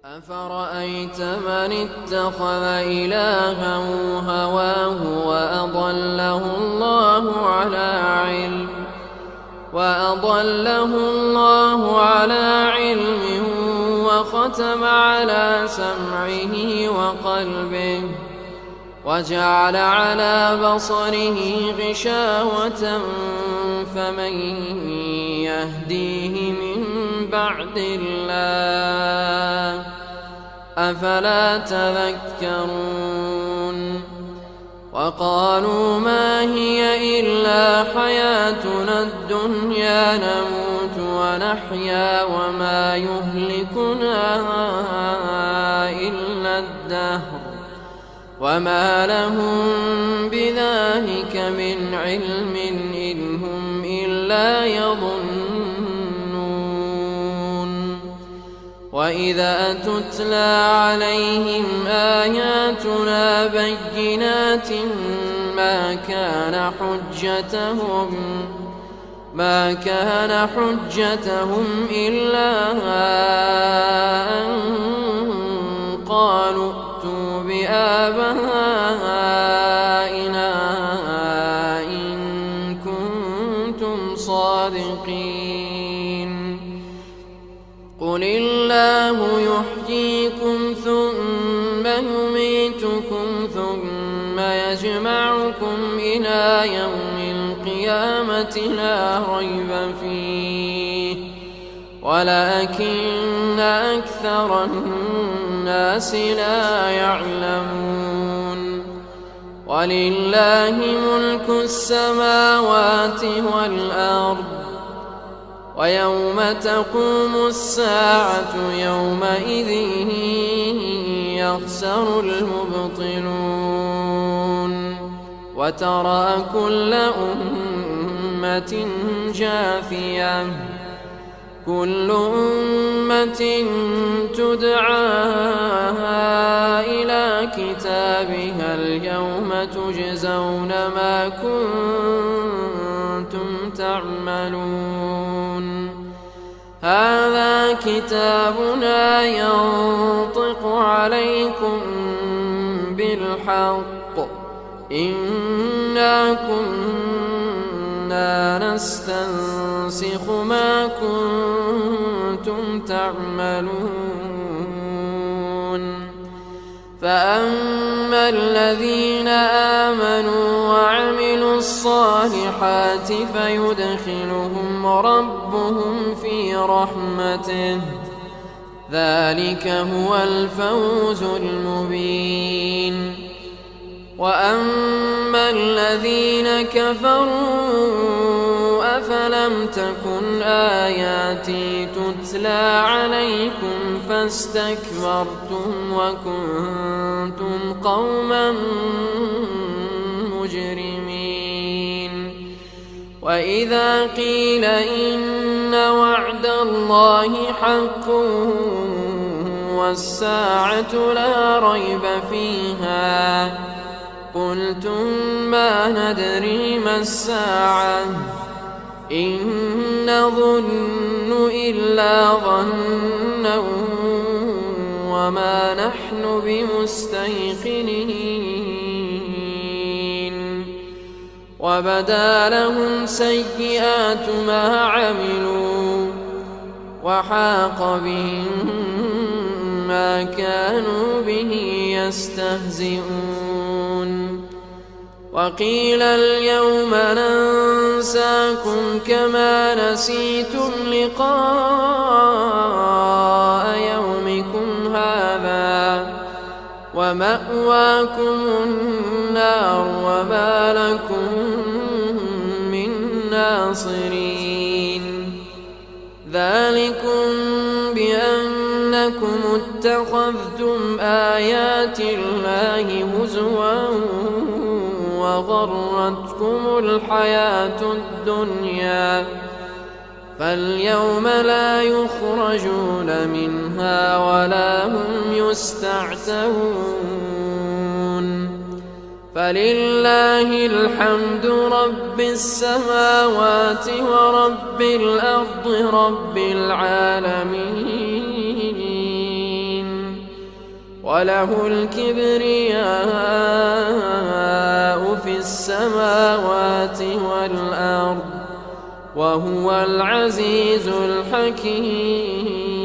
أفرأيت من اتخذ إلهه هواه وأضله الله على علم وختم على سمعه وقلبه وجعل على بصره غشاوة فمن يهديه من بعد الله أفلا تذكرون وقالوا ما هي إلا حياتنا الدنيا نموت ونحيا وما يهلكنا إلا الدهر وما لهم بذلك من علم إن هم إلا يظنون وإذا تتلى عليهم آياتنا بينات ما كان حجتهم إلا أن قالوا ائتوا بآبائنا إن كنتم صادقين قل الله يحييكم ثم يميتكم ثم يجمعكم إلى يوم القيامة لا ريب فيه ولكن أكثر الناس لا يعلمون ولله ملك السماوات والأرض ويوم تقوم الساعة يومئذ يخسر المبطلون وترى كل أمة جاثية كل أمة تدعى إلى كتابها اليوم تجزون ما كنتم تعملون هذا كتابنا ينطق عليكم بالحق إنا كنا نستنسخ ما كنتم تعملون فأما الذين آمنوا وعملوا الصالحات فيدخلهم ربهم في رحمته ذلك هو الفوز المبين وأما الذين كفروا أفلم تكن آياتي تتلى عليكم فاستكبرتم وكنتم قوما مجرمين وإذا قيل إن وعد الله حق والساعة لا ريب فيها قلتم ما ندري ما الساعة إن نظن إلا ظنا وما نحن بمستيقنين وبدا لهم سيئات ما عملوا وحاق بهم ما كانوا به يستهزئون وقيل اليوم ننساكم كما نسيتم لقاء يومكم هذا ومأواكم النار وما لكم من ناصرين ذلكم بأنكم اتخذتم آيات الله هزوا وغرتكم الحياة الدنيا فاليوم لا يخرجون منها ولا هم يستعتبون فلله الحمد رب السماوات ورب الأرض رب العالمين وله الكبرياء في السماوات والأرض وهو العزيز الحكيم.